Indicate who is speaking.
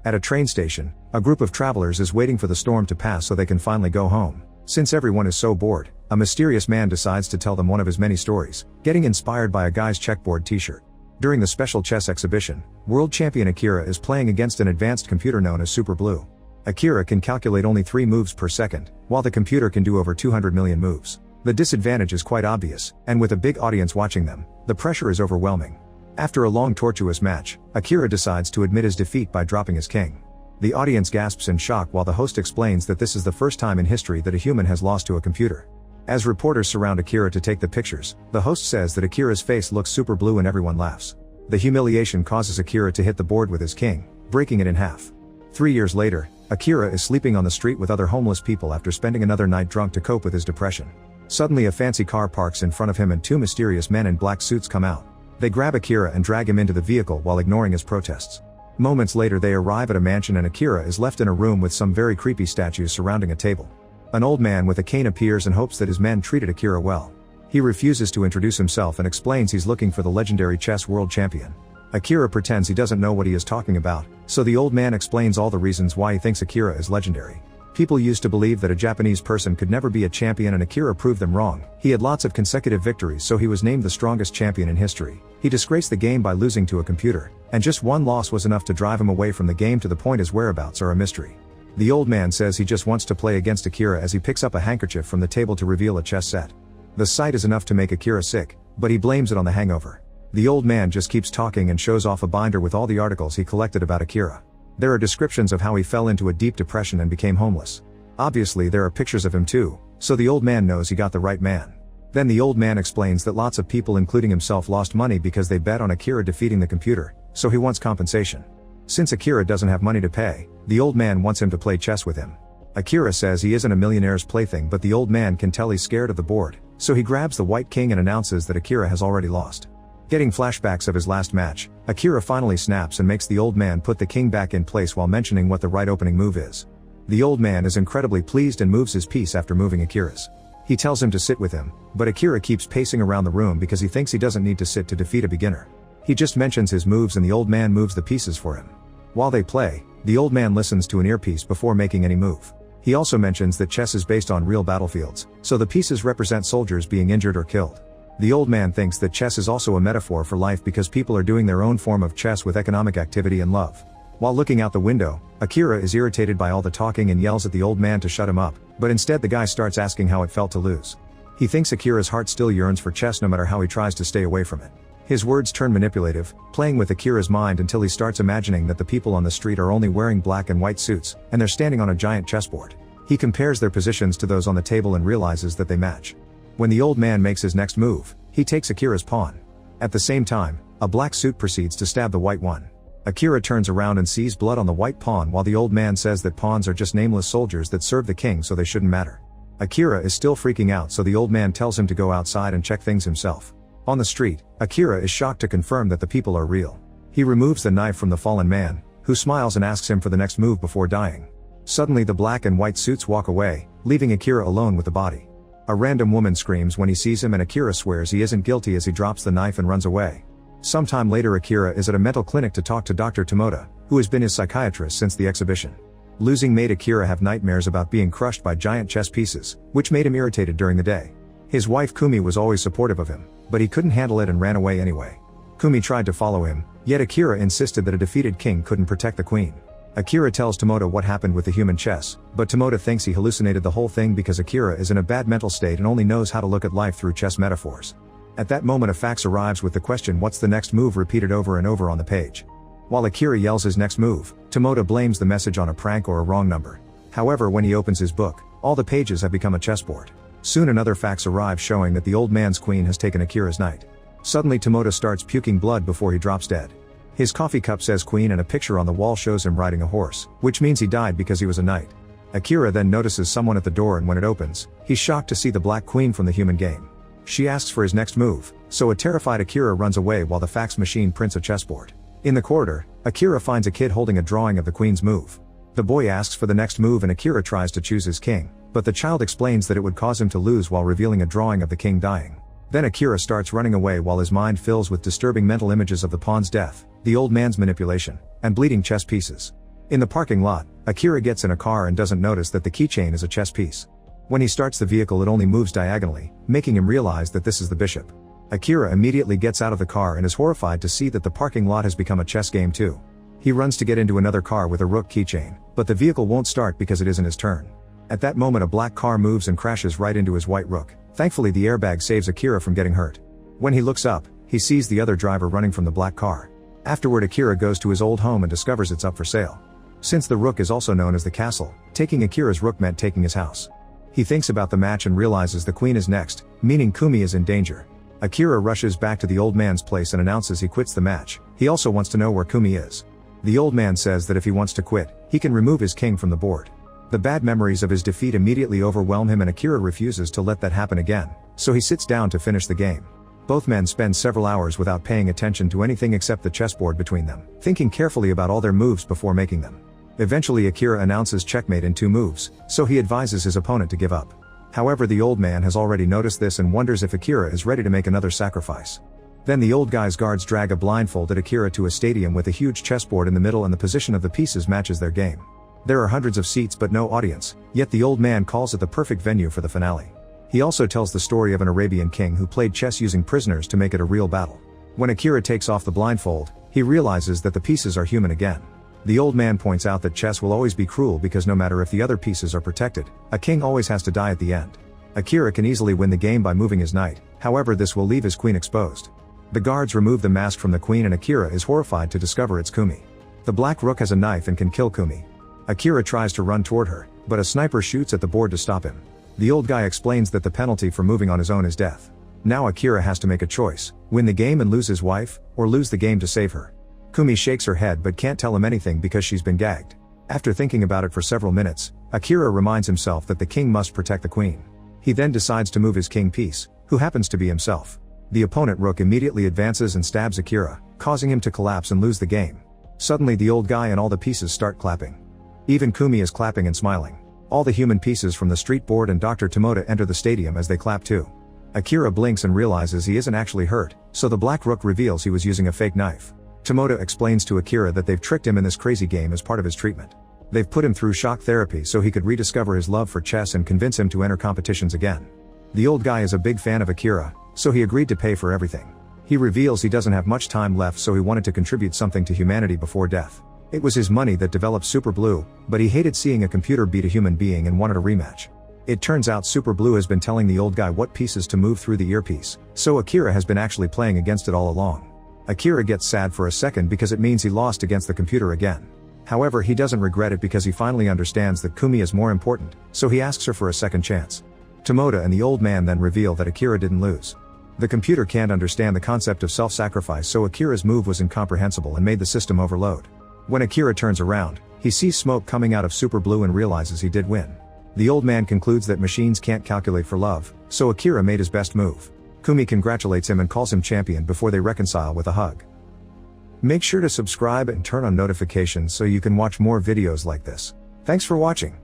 Speaker 1: At a train station, a group of travelers is waiting for the storm to pass so they can finally go home. Since everyone is so bored, a mysterious man decides to tell them one of his many stories, getting inspired by a guy's checkboard t-shirt. During the special chess exhibition, world champion Akira is playing against an advanced computer known as Super Blue. Akira can calculate only 3 moves per second, while the computer can do over 200 million moves. The disadvantage is quite obvious, and with a big audience watching them, the pressure is overwhelming. After a long tortuous match, Akira decides to admit his defeat by dropping his king. The audience gasps in shock while the host explains that this is the first time in history that a human has lost to a computer. As reporters surround Akira to take the pictures, the host says that Akira's face looks super blue and everyone laughs. The humiliation causes Akira to hit the board with his king, breaking it in half. 3 years later, Akira is sleeping on the street with other homeless people after spending another night drunk to cope with his depression. Suddenly a fancy car parks in front of him and 2 mysterious men in black suits come out. They grab Akira and drag him into the vehicle while ignoring his protests. Moments later they arrive at a mansion and Akira is left in a room with some very creepy statues surrounding a table. An old man with a cane appears and hopes that his men treated Akira well. He refuses to introduce himself and explains he's looking for the legendary chess world champion. Akira pretends he doesn't know what he is talking about, so the old man explains all the reasons why he thinks Akira is legendary. People used to believe that a Japanese person could never be a champion and Akira proved them wrong. He had lots of consecutive victories so he was named the strongest champion in history. He disgraced the game by losing to a computer, and just one loss was enough to drive him away from the game to the point his whereabouts are a mystery. The old man says he just wants to play against Akira as he picks up a handkerchief from the table to reveal a chess set. The sight is enough to make Akira sick, but he blames it on the hangover. The old man just keeps talking and shows off a binder with all the articles he collected about Akira. There are descriptions of how he fell into a deep depression and became homeless. Obviously there are pictures of him too, so the old man knows he got the right man. Then the old man explains that lots of people including himself lost money because they bet on Akira defeating the computer, so he wants compensation. Since Akira doesn't have money to pay, the old man wants him to play chess with him. Akira says he isn't a millionaire's plaything but the old man can tell he's scared of the board, so he grabs the white king and announces that Akira has already lost. Getting flashbacks of his last match, Akira finally snaps and makes the old man put the king back in place while mentioning what the right opening move is. The old man is incredibly pleased and moves his piece after moving Akira's. He tells him to sit with him, but Akira keeps pacing around the room because he thinks he doesn't need to sit to defeat a beginner. He just mentions his moves and the old man moves the pieces for him. While they play, the old man listens to an earpiece before making any move. He also mentions that chess is based on real battlefields, so the pieces represent soldiers being injured or killed. The old man thinks that chess is also a metaphor for life because people are doing their own form of chess with economic activity and love. While looking out the window, Akira is irritated by all the talking and yells at the old man to shut him up, but instead the guy starts asking how it felt to lose. He thinks Akira's heart still yearns for chess no matter how he tries to stay away from it. His words turn manipulative, playing with Akira's mind until he starts imagining that the people on the street are only wearing black and white suits, and they're standing on a giant chessboard. He compares their positions to those on the table and realizes that they match. When the old man makes his next move, he takes Akira's pawn. At the same time, a black suit proceeds to stab the white one. Akira turns around and sees blood on the white pawn while the old man says that pawns are just nameless soldiers that serve the king so they shouldn't matter. Akira is still freaking out so the old man tells him to go outside and check things himself. On the street, Akira is shocked to confirm that the people are real. He removes the knife from the fallen man, who smiles and asks him for the next move before dying. Suddenly the black and white suits walk away, leaving Akira alone with the body. A random woman screams when he sees him and Akira swears he isn't guilty as he drops the knife and runs away. Sometime later Akira is at a mental clinic to talk to Dr. Tomoda, who has been his psychiatrist since the exhibition. Losing made Akira have nightmares about being crushed by giant chess pieces, which made him irritated during the day. His wife Kumi was always supportive of him, but he couldn't handle it and ran away anyway. Kumi tried to follow him, yet Akira insisted that a defeated king couldn't protect the queen. Akira tells Tomoda what happened with the human chess, but Tomoda thinks he hallucinated the whole thing because Akira is in a bad mental state and only knows how to look at life through chess metaphors. At that moment a fax arrives with the question "what's the next move?" repeated over and over on the page. While Akira yells his next move, Tomoda blames the message on a prank or a wrong number. However, when he opens his book, all the pages have become a chessboard. Soon another fax arrives showing that the old man's queen has taken Akira's knight. Suddenly Tomoda starts puking blood before he drops dead. His coffee cup says queen and a picture on the wall shows him riding a horse, which means he died because he was a knight. Akira then notices someone at the door and when it opens, he's shocked to see the black queen from the human game. She asks for his next move, so a terrified Akira runs away while the fax machine prints a chessboard. In the corridor, Akira finds a kid holding a drawing of the queen's move. The boy asks for the next move and Akira tries to choose his king, but the child explains that it would cause him to lose while revealing a drawing of the king dying. Then Akira starts running away while his mind fills with disturbing mental images of the pawn's death, the old man's manipulation, and bleeding chess pieces. In the parking lot, Akira gets in a car and doesn't notice that the keychain is a chess piece. When he starts the vehicle, it only moves diagonally, making him realize that this is the bishop. Akira immediately gets out of the car and is horrified to see that the parking lot has become a chess game too. He runs to get into another car with a rook keychain, but the vehicle won't start because it isn't his turn. At that moment, a black car moves and crashes right into his white rook. Thankfully, the airbag saves Akira from getting hurt. When he looks up, he sees the other driver running from the black car. Afterward, Akira goes to his old home and discovers it's up for sale. Since the rook is also known as the castle, taking Akira's rook meant taking his house. He thinks about the match and realizes the queen is next, meaning Kumi is in danger. Akira rushes back to the old man's place and announces he quits the match. He also wants to know where Kumi is. The old man says that if he wants to quit, he can remove his king from the board. The bad memories of his defeat immediately overwhelm him and Akira refuses to let that happen again, so he sits down to finish the game. Both men spend several hours without paying attention to anything except the chessboard between them, thinking carefully about all their moves before making them. Eventually, Akira announces checkmate in 2 moves, so he advises his opponent to give up. However, the old man has already noticed this and wonders if Akira is ready to make another sacrifice. Then the old guy's guards drag a blindfolded Akira to a stadium with a huge chessboard in the middle and the position of the pieces matches their game. There are hundreds of seats but no audience, yet the old man calls it the perfect venue for the finale. He also tells the story of an Arabian king who played chess using prisoners to make it a real battle. When Akira takes off the blindfold, he realizes that the pieces are human again. The old man points out that chess will always be cruel because no matter if the other pieces are protected, a king always has to die at the end. Akira can easily win the game by moving his knight, however this will leave his queen exposed. The guards remove the mask from the queen and Akira is horrified to discover it's Kumi. The black rook has a knife and can kill Kumi. Akira tries to run toward her, but a sniper shoots at the board to stop him. The old guy explains that the penalty for moving on his own is death. Now Akira has to make a choice, win the game and lose his wife, or lose the game to save her. Kumi shakes her head but can't tell him anything because she's been gagged. After thinking about it for several minutes, Akira reminds himself that the king must protect the queen. He then decides to move his king piece, who happens to be himself. The opponent rook immediately advances and stabs Akira, causing him to collapse and lose the game. Suddenly the old guy and all the pieces start clapping. Even Kumi is clapping and smiling. All the human pieces from the street board and Dr. Tomoda enter the stadium as they clap too. Akira blinks and realizes he isn't actually hurt, so the black rook reveals he was using a fake knife. Tomoda explains to Akira that they've tricked him in this crazy game as part of his treatment. They've put him through shock therapy so he could rediscover his love for chess and convince him to enter competitions again. The old guy is a big fan of Akira, so he agreed to pay for everything. He reveals he doesn't have much time left, so he wanted to contribute something to humanity before death. It was his money that developed Super Blue, but he hated seeing a computer beat a human being and wanted a rematch. It turns out Super Blue has been telling the old guy what pieces to move through the earpiece, so Akira has been actually playing against it all along. Akira gets sad for a second because it means he lost against the computer again. However, he doesn't regret it because he finally understands that Kumi is more important, so he asks her for a second chance. Tomoda and the old man then reveal that Akira didn't lose. The computer can't understand the concept of self-sacrifice, so Akira's move was incomprehensible and made the system overload. When Akira turns around, he sees smoke coming out of Super Blue and realizes he did win. The old man concludes that machines can't calculate for love, so Akira made his best move. Kumi congratulates him and calls him champion before they reconcile with a hug. Make sure to subscribe and turn on notifications so you can watch more videos like this. Thanks for watching.